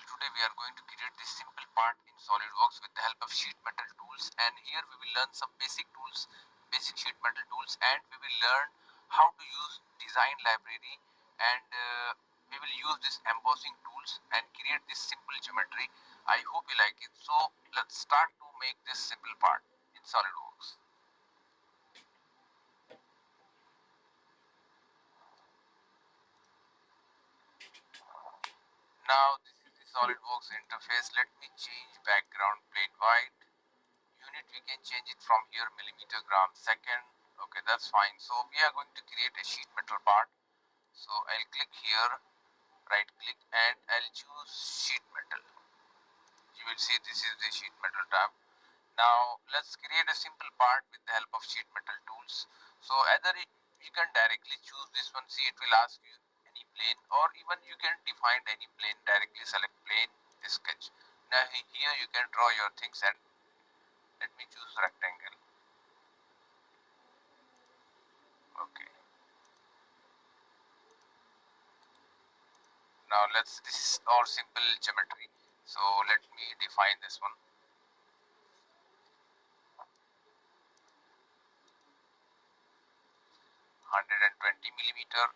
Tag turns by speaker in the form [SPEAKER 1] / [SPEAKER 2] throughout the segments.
[SPEAKER 1] Today we are going to create this simple part in Solidworks with the help of sheet metal tools, and here we will learn some basic tools, basic sheet metal tools, and we will learn how to use design library, and we will use this embossing tools and create this simple geometry. I hope you like it. So let's start to make this simple part in Solidworks. Now this is the Solidworks interface. Let me change background plain white. Unit we can change it from here, millimeter, gram, second. Okay, that's fine. So we are going to create a sheet metal part. So I'll click here, right click, and I'll choose sheet metal. You will see this is the sheet metal tab. Now let's create a simple part with the help of sheet metal tools. So either you can directly choose this one. See, it will ask you any plane, or even you can define any plane, directly select plane, sketch. Now here you can draw your things, and let me choose rectangle. Okay. Now this is our simple geometry. So let me define this one. 120 millimeter,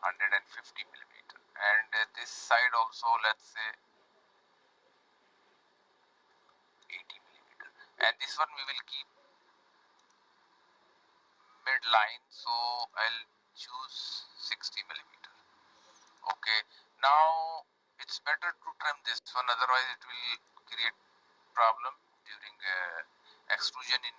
[SPEAKER 1] 150 millimeter, and this side also, let's say 80 millimeter, and this one we will keep midline, so I'll choose 60 millimeter. Okay, now it's better to trim this one, otherwise it will create problem during extrusion in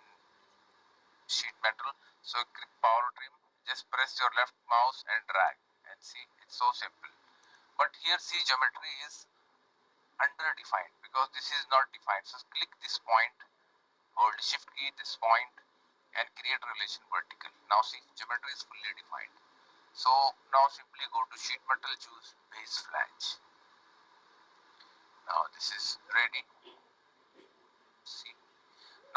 [SPEAKER 1] sheet metal. So click power trim, just press your left mouse and drag, and see, it's so simple. But here see, geometry is underdefined because this is not defined. So click this point, hold shift key, this point, and create relation vertical. Now see, geometry is fully defined. So now simply go to sheet metal, choose base flange. Now this is ready. See,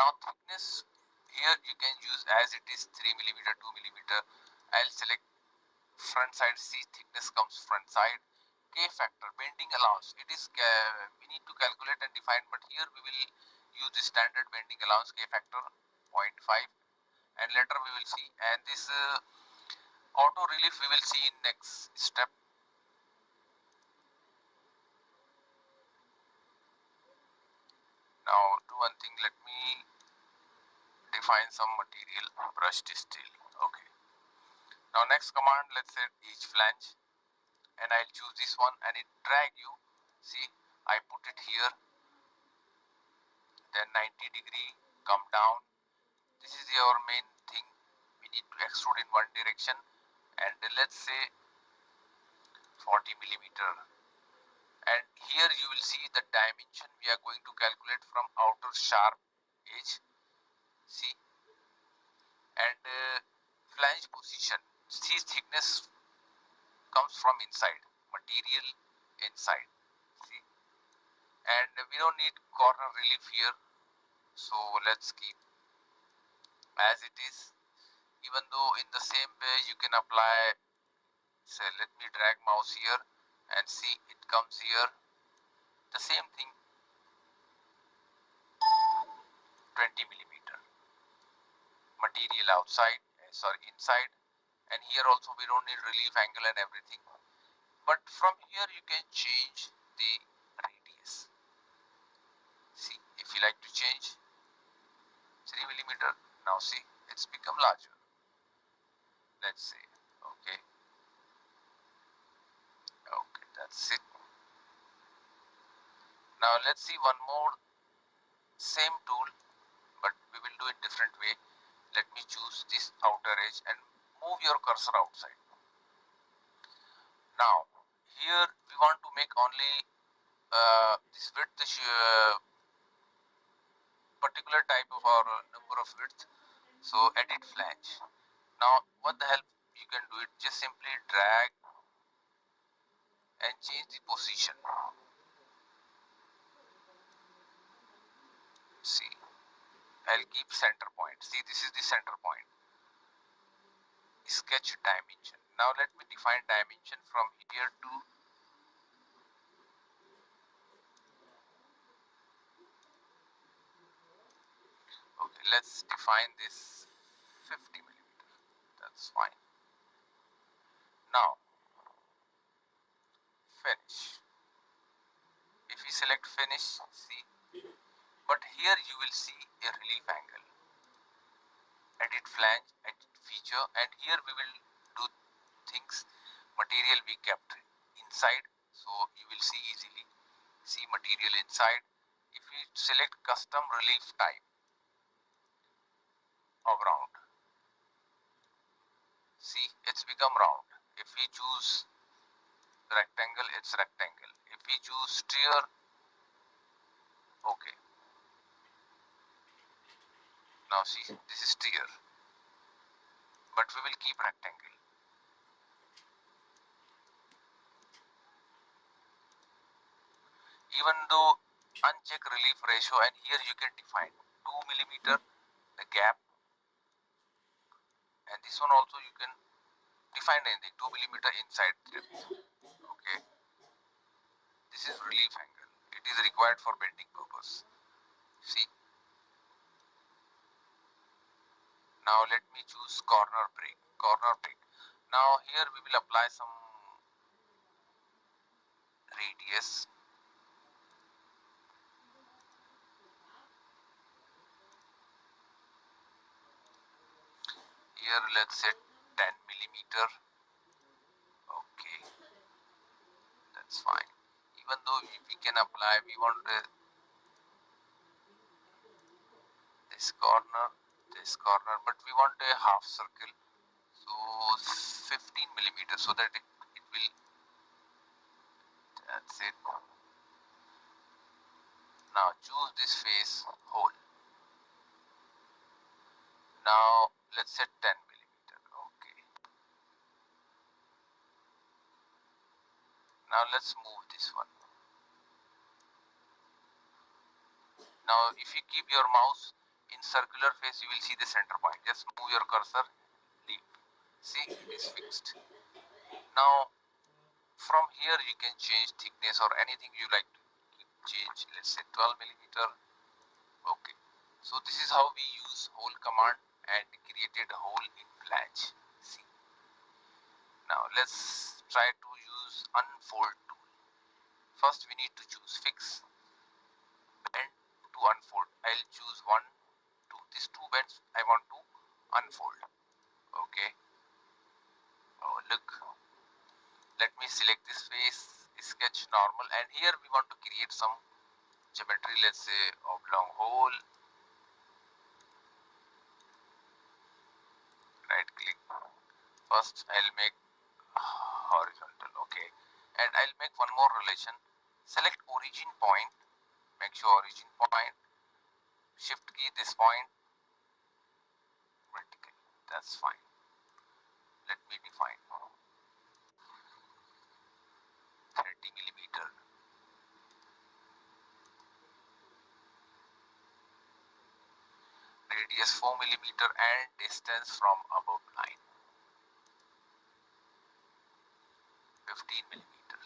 [SPEAKER 1] now thickness here you can use as it is, 3 millimeter, 2 millimeter. I'll select front side. See, thickness comes front side. K factor, bending allowance, it is we need to calculate and define, but here we will use the standard bending allowance, K factor 0.5, and later we will see. And this auto relief we will see in next step. Now do one thing, let me define some material, brushed steel. Okay, now next command, let's say each flange, and I'll choose this one, and it drag you. See, I put it here, then 90 degree, come down. This is our main thing. We need to extrude in one direction, and let's say 40 millimeter. And here you will see the dimension we are going to calculate from outer sharp edge. See, and flange position. See, thickness comes from inside, material inside. See, and we don't need corner relief here, so let's keep as it is. Even though in the same way you can apply, say, let me drag mouse here, and see, it comes here, the same thing, 20 millimeter, material outside, sorry, inside, and here also we don't need relief angle and everything, but from here you can change the radius. See, if you like to change 3 millimeter, now see, it's become larger. Let's say, okay, that's it. Now let's see one more, same tool, but we will do it different way. Let me choose this outer edge and move your cursor outside. Now here we want to make only this width, particular type of our number of width. So edit flange. Now what the hell you can do it, just simply drag and change the position. See, I'll keep center point. See, this is the center point. Sketch dimension. Now let me define dimension from here to okay, let's define this 50 millimeter. That's fine. Now finish. If we select finish, see, but here you will see a relief angle, edit flange, edit feature, and here we will do things. Material we kept inside, so you will see easily see material inside. If we select custom relief type of round, see, it's become round. If we choose rectangle, it's rectangle. If we choose steer, okay, now see, this is steer, but we will keep rectangle. Even though uncheck relief ratio, and here you can define 2 millimeter the gap, and this one also you can define anything, 2 millimeter inside depth. Okay, this is relief angle, it is required for bending purpose. See, now let me choose corner break. Now here we will apply some radius. Here let's say 10 millimeter. Okay, that's fine. Even though we can apply, we want this corner, but we want a half circle, so 15 millimeters, so that it will, that's it. Now choose this face hole. Now let's set 10 millimeter. Okay, now let's move this one. Now if you keep your mouse in circular face, you will see the center point. Just move your cursor, leave. See, it is fixed. Now from here you can change thickness or anything you like to change. Let's say 12 millimeter. Okay, so this is how we use hole command and created a hole in flange. See, now let's try to use unfold tool. First we need to choose fix, bend to unfold. I'll choose 1, 2. These 2 bends I want to unfold. Okay, oh look, let me select this face, sketch normal, and here we want to create some geometry. Let's say oblong hole, right click. First I'll make horizontal. Okay, and I'll make one more relation. Select origin point, make sure origin point, shift key this point, vertical. That's fine. Let me define 30 millimeter. Radius 4 millimeter and distance from above line 15 millimeter.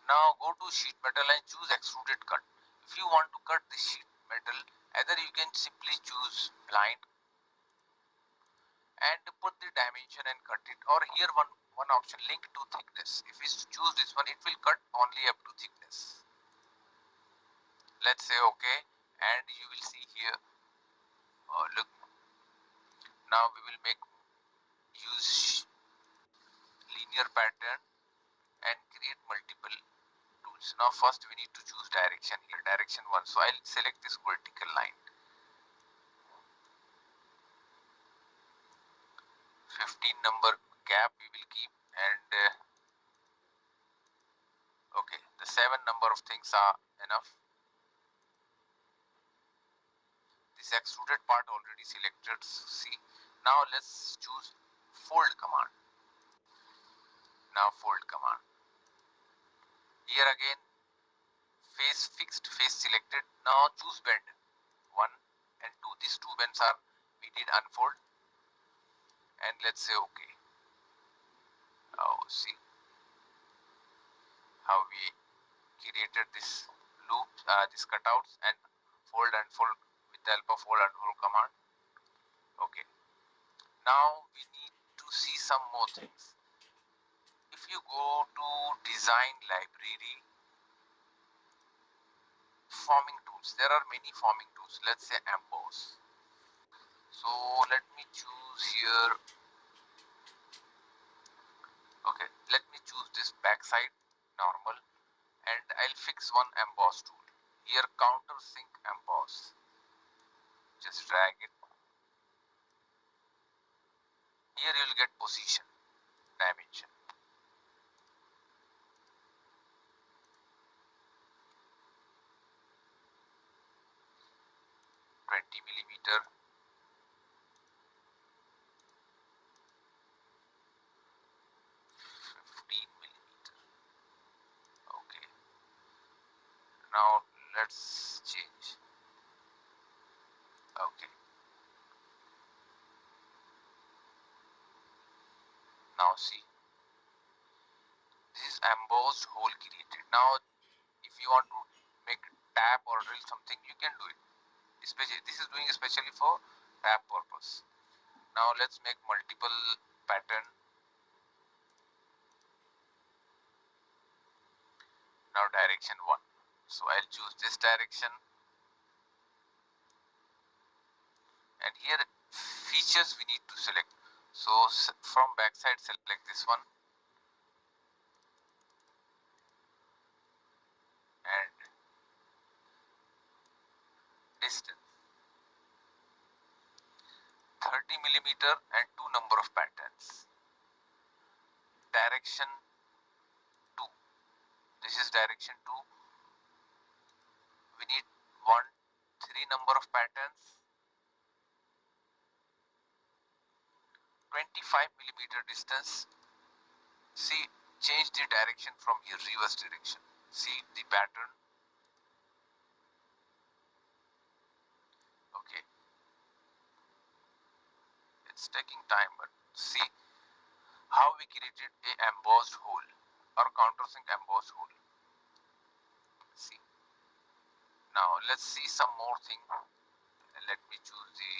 [SPEAKER 1] Now go to sheet metal and choose extruded cut. If you want to cut the sheet metal, either you can simply choose blind and put the dimension and cut it, or here one option, link to thickness. If we choose this one, it will cut only up to thickness. Let's say okay, and you will see here, look, now we will use linear pattern and create multiple tools. Now first we need to choose direction here, direction 1. So I'll select this vertical line, 15 number gap we will keep, and okay, the 7 number of things are enough. This extruded part already selected. See, now let's choose fold command. Now fold command. Here again, face fixed, face selected. Now choose bend 1 and 2. These 2 bends are we did unfold, and let's say okay. Oh, see how we created this loop, these cutouts, and fold with the help of fold and fold command. Okay, now we need to see some more things. If you go to design library, forming tools, there are many forming tools. Let's say emboss. So let me choose here. Okay, let me choose this backside normal, and I'll fix one emboss tool. Here countersink emboss. Just drag it. Here you will get position, dimension. 20 millimeter, 15 millimeter. Okay, now let's change. Okay, now see, this is embossed hole created. Now if you want to make tap or drill something, you can do it. Especially this is doing especially for tap purpose. Now let's make multiple pattern. Now direction 1. So I'll choose this direction, and here features we need to select. So from backside select this one, and distance 30 millimeter and two number of patterns. Direction 2. This is direction 2. We need 3 number of patterns. 25 millimeter distance. See, change the direction from here, reverse direction. See the pattern. Okay, it's taking time, but see how we created a embossed hole or countersink embossed hole. See, now let's see some more thing. Let me choose the,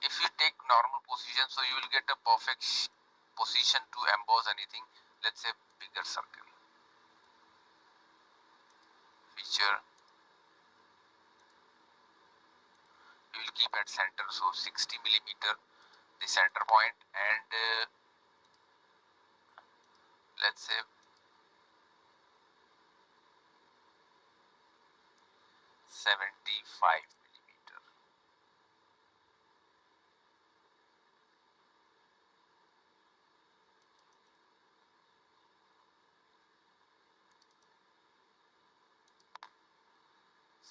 [SPEAKER 1] if you take normal position, so you will get a perfect position to emboss anything. Let's say bigger circle. Feature, you will keep at center, so 60 millimeter the center point, and let's say 75 millimeter.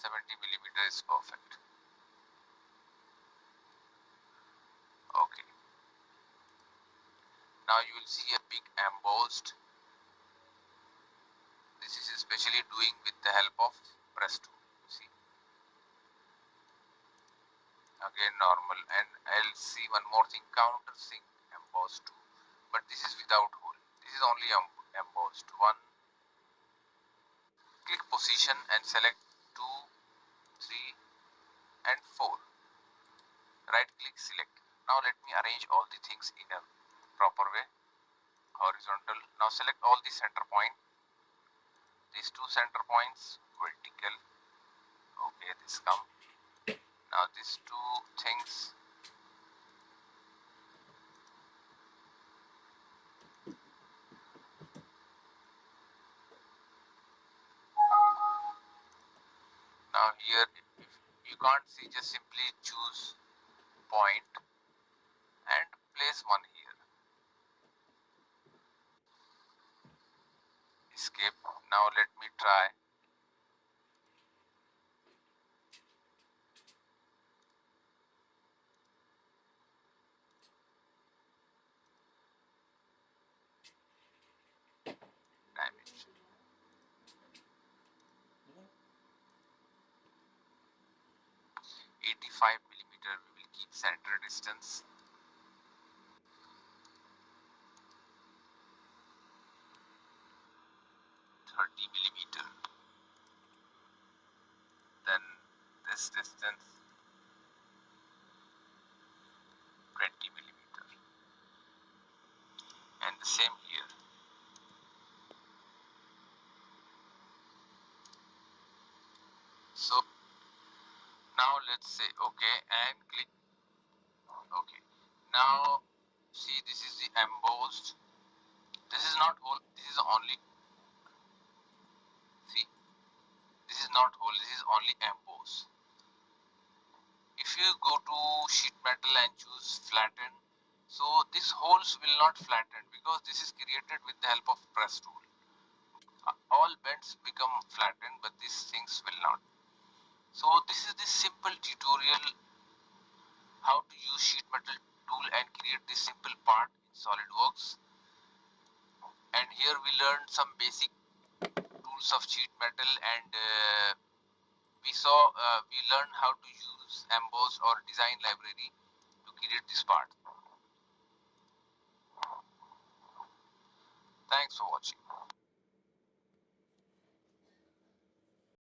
[SPEAKER 1] $70 is perfect. Okay, now you will see a big embossed. This is especially doing with the help of press tool. See, again normal, and I'll see one more thing, countersink embossed tool, but this is without hole. This is only embossed. 1, click position and select 2, 3 and 4. Right click, select. Now let me arrange all the things in a proper way. Horizontal. Now select all the center point. These two center points, vertical. Okay, this come. Now these two things. Now here, if you can't see, just simply choose point and place one here. Escape. Now let me try. Dimension. 85 millimeter. We will keep center distance. 30 millimeter. Then this distance 20 millimeter, and the same here. So now let's say okay and click okay. Now see, this is the embossed. This is not whole. This is only, see, this is not whole. This is only embossed. If you go to sheet metal and choose flatten, so these holes will not flatten because this is created with the help of press tool. All bends become flattened, but these things will not. So this is the simple tutorial how to use sheet metal tool and create this simple part in SolidWorks. And here we learned some basic tools of sheet metal, and we learned how to use emboss or design library to create this part. Thanks for watching.